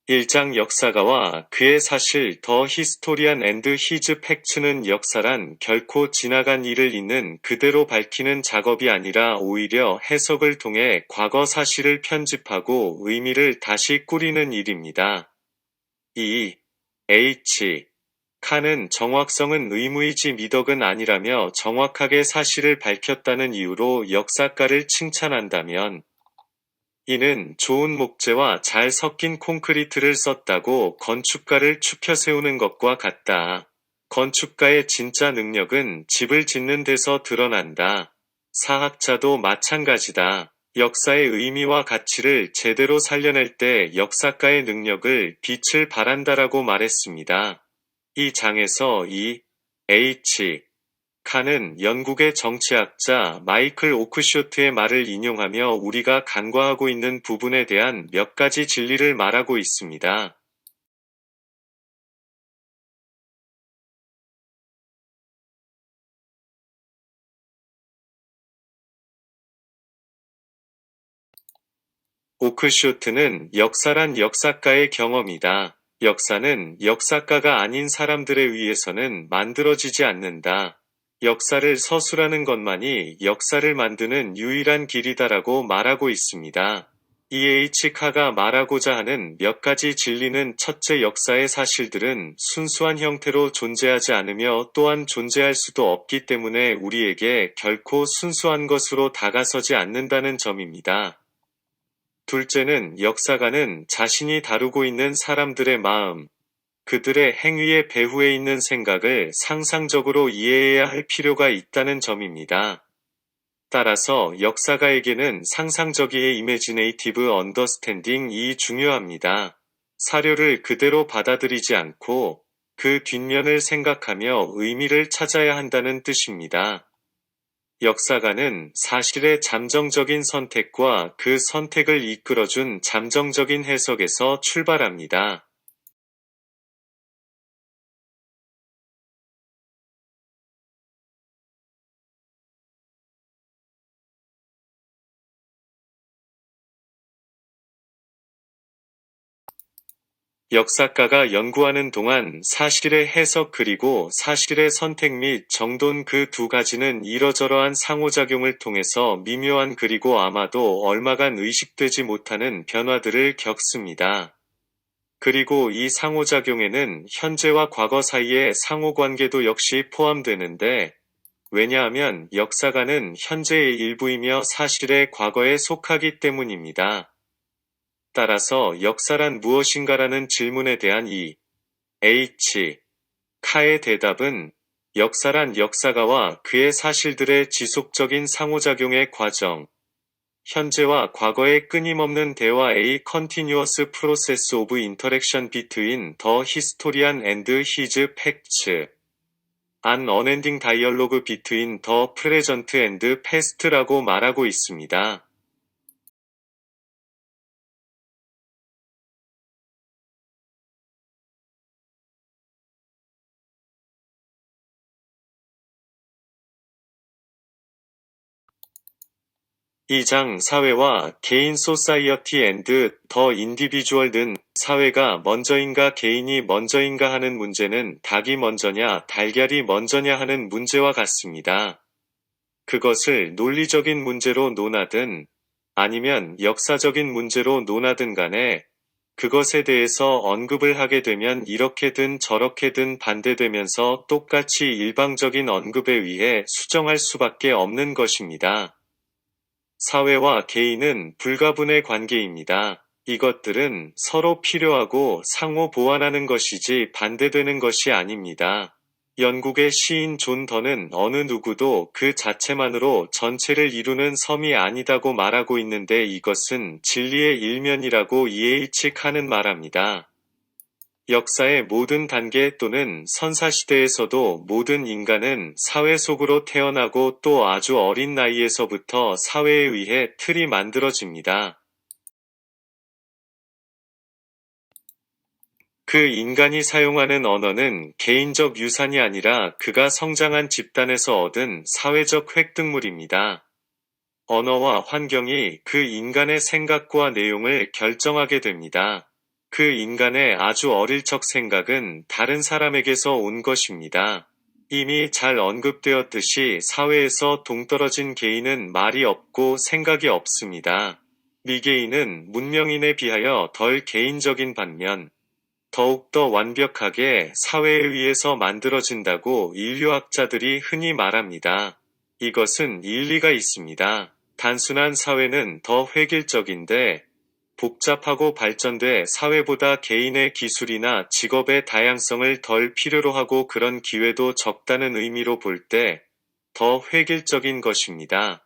1장 역사가와 그의 사실 더 히스토리안 앤드 히즈 팩츠는 역사란 결코 지나간 일을 있는 그대로 밝히는 작업이 아니라 오히려 해석을 통해 과거 사실을 편집하고 의미를 다시 꾸리는 일입니다. 2. H. 칸은 정확성은 의무이지 미덕은 아니라며 정확하게 사실을 밝혔다는 이유로 역사가를 칭찬한다면 이는 좋은 목재와 잘 섞인 콘크리트를 썼다고 건축가를 추켜 세우는 것과 같다. 건축가의 진짜 능력은 집을 짓는 데서 드러난다. 사학자도 마찬가지다. 역사의 의미와 가치를 제대로 살려낼 때 역사가의 능력을 빛을 발한다라고 말했습니다. 이 장에서 이 H. 칸은 영국의 정치학자 마이클 오크쇼트의 말을 인용하며 우리가 간과하고 있는 부분에 대한 몇 가지 진리를 말하고 있습니다. 오크쇼트는 역사란 역사가의 경험이다. 역사는 역사가가 아닌 사람들에 의해서는 만들어지지 않는다. 역사를 서술하는 것만이 역사를 만드는 유일한 길이다라고 말하고 있습니다. E.H. 카가 말하고자 하는 몇 가지 진리는 첫째, 역사의 사실들은 순수한 형태로 존재하지 않으며 또한 존재할 수도 없기 때문에 우리에게 결코 순수한 것으로 다가서지 않는다는 점입니다. 둘째는 역사가는 자신이 다루고 있는 사람들의 마음, 그들의 행위의 배후에 있는 생각을 상상적으로 이해해야 할 필요가 있다는 점입니다. 따라서 역사가에게는 상상적이의 imaginative understanding이 중요합니다. 사료를 그대로 받아들이지 않고 그 뒷면을 생각하며 의미를 찾아야 한다는 뜻입니다. 역사가는 사실의 잠정적인 선택과 그 선택을 이끌어준 잠정적인 해석에서 출발합니다. 역사가가 연구하는 동안 사실의 해석 그리고 사실의 선택 및 정돈 그 두 가지는 이러저러한 상호작용을 통해서 미묘한 그리고 아마도 얼마간 의식되지 못하는 변화들을 겪습니다. 그리고 이 상호작용에는 현재와 과거 사이의 상호관계도 역시 포함되는데, 왜냐하면 역사가는 현재의 일부이며 사실의 과거에 속하기 때문입니다. 따라서 역사란 무엇인가라는 질문에 대한 이 H. 카의 대답은 역사란 역사가와 그의 사실들의 지속적인 상호작용의 과정, 현재와 과거의 끊임없는 대화 A continuous process of interaction between the historian and his facts, an unending dialogue between the present and past라고 말하고 있습니다. 이 장 사회와 개인 소사이어티 앤드 더 인디비주얼 는 사회가 먼저인가 개인이 먼저인가 하는 문제는 닭이 먼저냐 달걀이 먼저냐 하는 문제와 같습니다. 그것을 논리적인 문제로 논하든 아니면 역사적인 문제로 논하든 간에 그것에 대해서 언급을 하게 되면 이렇게든 저렇게든 반대되면서 똑같이 일방적인 언급에 의해 수정할 수밖에 없는 것입니다. 사회와 개인은 불가분의 관계입니다. 이것들은 서로 필요하고 상호 보완하는 것이지 반대되는 것이 아닙니다. 영국의 시인 존 던은 어느 누구도 그 자체만으로 전체를 이루는 섬이 아니다고 말하고 있는데 이것은 진리의 일면이라고 E.H. 칸은 말합니다. 역사의 모든 단계 또는 선사시대에서도 모든 인간은 사회 속으로 태어나고 또 아주 어린 나이에서부터 사회에 의해 틀이 만들어집니다. 그 인간이 사용하는 언어는 개인적 유산이 아니라 그가 성장한 집단에서 얻은 사회적 획득물입니다. 언어와 환경이 그 인간의 생각과 내용을 결정하게 됩니다. 그 인간의 아주 어릴 적 생각은 다른 사람에게서 온 것입니다. 이미 잘 언급되었듯이 사회에서 동떨어진 개인은 말이 없고 생각이 없습니다. 미개인은 문명인에 비하여 덜 개인적인 반면 더욱더 완벽하게 사회에 의해서 만들어진다고 인류학자들이 흔히 말합니다. 이것은 일리가 있습니다. 단순한 사회는 더 획일적인데 복잡하고 발전돼 사회보다 개인의 기술이나 직업의 다양성을 덜 필요로 하고 그런 기회도 적다는 의미로 볼 때 더 획일적인 것입니다.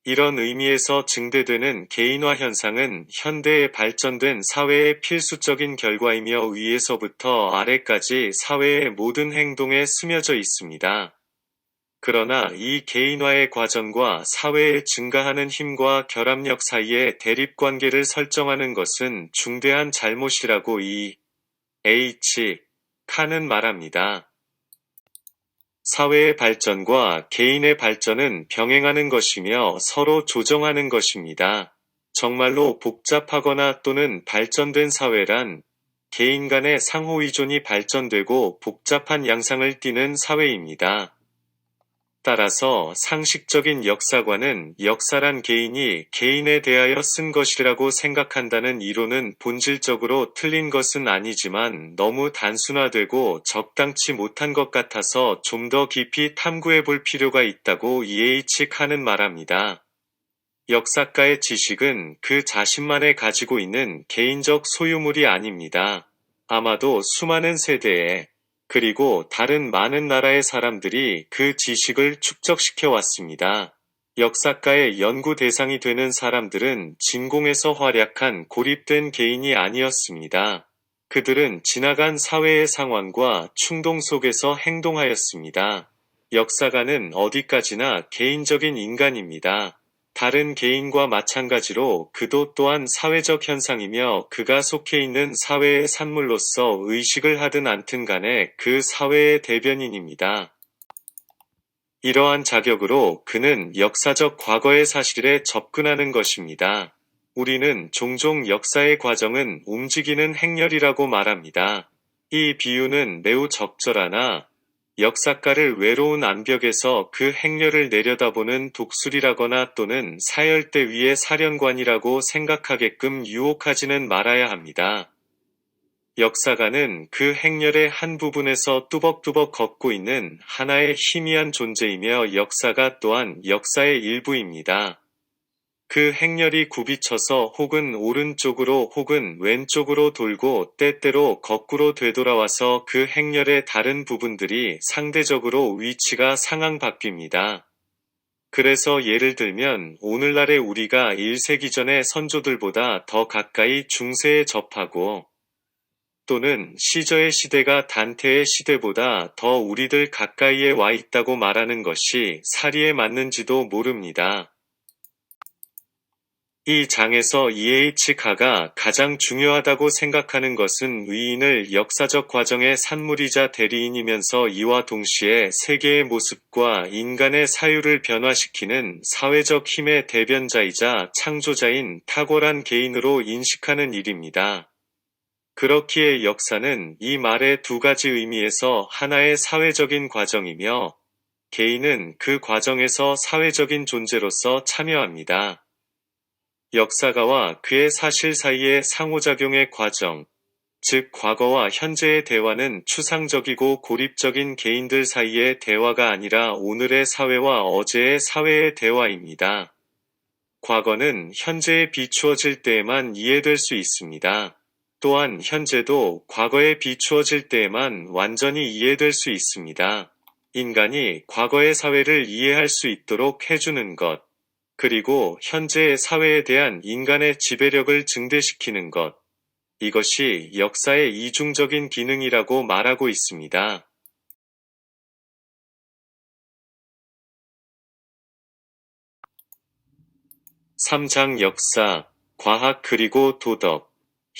이런 의미에서 증대되는 개인화 현상은 현대에 발전된 사회의 필수적인 결과이며 위에서부터 아래까지 사회의 모든 행동에 스며져 있습니다. 그러나 이 개인화의 과정과 사회의 증가하는 힘과 결합력 사이의 대립관계를 설정하는 것은 중대한 잘못이라고 H. 칸은 말합니다. 사회의 발전과 개인의 발전은 병행하는 것이며 서로 조정하는 것입니다. 정말로 복잡하거나 또는 발전된 사회란 개인 간의 상호의존이 발전되고 복잡한 양상을 띠는 사회입니다. 따라서 상식적인 역사관은 역사란 개인이 개인에 대하여 쓴 것이라고 생각한다는 이론은 본질적으로 틀린 것은 아니지만 너무 단순화되고 적당치 못한 것 같아서 좀 더 깊이 탐구해 볼 필요가 있다고 E.H. 칸은 말합니다. 역사가의 지식은 그 자신만에 가지고 있는 개인적 소유물이 아닙니다. 아마도 수많은 세대에 그리고 다른 많은 나라의 사람들이 그 지식을 축적시켜 왔습니다. 역사가의 연구 대상이 되는 사람들은 진공에서 활약한 고립된 개인이 아니었습니다. 그들은 지나간 사회의 상황과 충동 속에서 행동하였습니다. 역사가는 어디까지나 개인적인 인간입니다. 다른 개인과 마찬가지로 그도 또한 사회적 현상이며 그가 속해 있는 사회의 산물로서 의식을 하든 않든 간에 그 사회의 대변인입니다. 이러한 자격으로 그는 역사적 과거의 사실에 접근하는 것입니다. 우리는 종종 역사의 과정은 움직이는 행렬이라고 말합니다. 이 비유는 매우 적절하나 역사가를 외로운 암벽에서 그 행렬을 내려다보는 독수리라거나 또는 사열대 위의 사령관이라고 생각하게끔 유혹하지는 말아야 합니다. 역사가는 그 행렬의 한 부분에서 뚜벅뚜벅 걷고 있는 하나의 희미한 존재이며 역사가 또한 역사의 일부입니다. 그 행렬이 굽이쳐서 혹은 오른쪽으로 혹은 왼쪽으로 돌고 때때로 거꾸로 되돌아와서 그 행렬의 다른 부분들이 상대적으로 위치가 상황 바뀝니다. 그래서 예를 들면 오늘날의 우리가 1세기 전의 선조들보다 더 가까이 중세에 접하고 또는 시저의 시대가 단테의 시대보다 더 우리들 가까이에 와 있다고 말하는 것이 사리에 맞는지도 모릅니다. 이 장에서 E.H. 카가 가장 중요하다고 생각하는 것은 위인을 역사적 과정의 산물이자 대리인이면서 이와 동시에 세계의 모습과 인간의 사유를 변화시키는 사회적 힘의 대변자이자 창조자인 탁월한 개인으로 인식하는 일입니다. 그렇기에 역사는 이 말의 두 가지 의미에서 하나의 사회적인 과정이며 개인은 그 과정에서 사회적인 존재로서 참여합니다. 역사가와 그의 사실 사이의 상호작용의 과정, 즉 과거와 현재의 대화는 추상적이고 고립적인 개인들 사이의 대화가 아니라 오늘의 사회와 어제의 사회의 대화입니다. 과거는 현재에 비추어질 때에만 이해될 수 있습니다. 또한 현재도 과거에 비추어질 때에만 완전히 이해될 수 있습니다. 인간이 과거의 사회를 이해할 수 있도록 해주는 것, 그리고 현재의 사회에 대한 인간의 지배력을 증대시키는 것, 이것이 역사의 이중적인 기능이라고 말하고 있습니다. 3장 역사, 과학 그리고 도덕,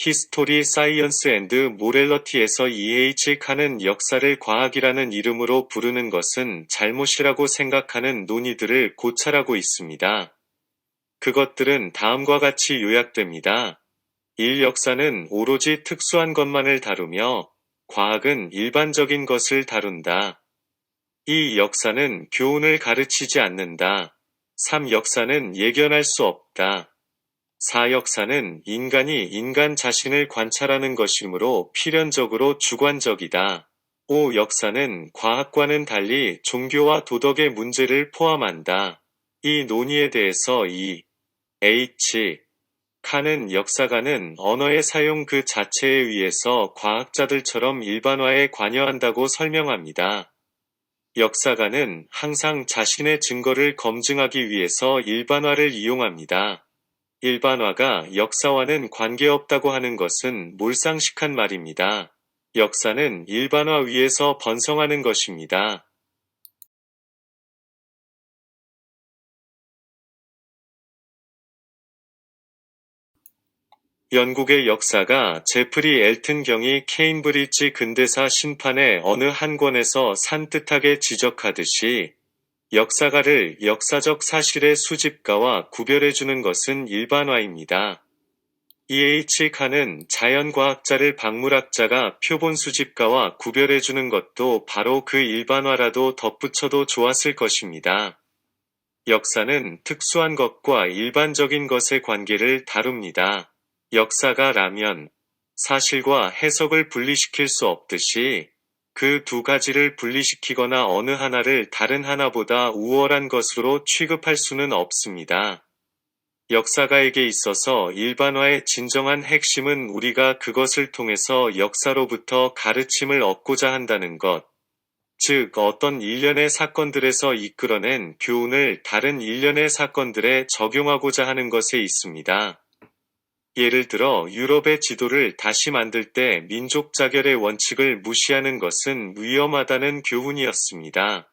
히스토리 사이언스 앤드 모렐러티에서 E.H. 칸은 역사를 과학이라는 이름으로 부르는 것은 잘못이라고 생각하는 논의들을 고찰하고 있습니다. 그것들은 다음과 같이 요약됩니다. 역사는 오로지 특수한 것만을 다루며 과학은 일반적인 것을 다룬다. 2. 역사는 교훈을 가르치지 않는다. 3. 역사는 예견할 수 없다. 4. 역사는 인간이 인간 자신을 관찰하는 것이므로 필연적으로 주관적이다. 5. 역사는 과학과는 달리 종교와 도덕의 문제를 포함한다. 이 논의에 대해서 H. 칸은 역사가는 언어의 사용 그 자체에 의해서 과학자들처럼 일반화에 관여한다고 설명합니다. 역사가는 항상 자신의 증거를 검증하기 위해서 일반화를 이용합니다. 일반화가 역사와는 관계없다고 하는 것은 몰상식한 말입니다. 역사는 일반화 위에서 번성하는 것입니다. 영국의 역사가 제프리 엘튼 경이 케임브리지 근대사 심판의 어느 한 권에서 산뜻하게 지적하듯이 역사가를 역사적 사실의 수집가와 구별해주는 것은 일반화입니다. E.H. 칸은 자연과학자를 박물학자가 표본 수집가와 구별해주는 것도 바로 그 일반화라도 덧붙여도 좋았을 것입니다. 역사는 특수한 것과 일반적인 것의 관계를 다룹니다. 역사가라면 사실과 해석을 분리시킬 수 없듯이 그 두 가지를 분리시키거나 어느 하나를 다른 하나보다 우월한 것으로 취급할 수는 없습니다. 역사가에게 있어서 일반화의 진정한 핵심은 우리가 그것을 통해서 역사로부터 가르침을 얻고자 한다는 것, 즉 어떤 일련의 사건들에서 이끌어낸 교훈을 다른 일련의 사건들에 적용하고자 하는 것에 있습니다. 예를 들어 유럽의 지도를 다시 만들 때 민족 자결의 원칙을 무시하는 것은 위험하다는 교훈이었습니다.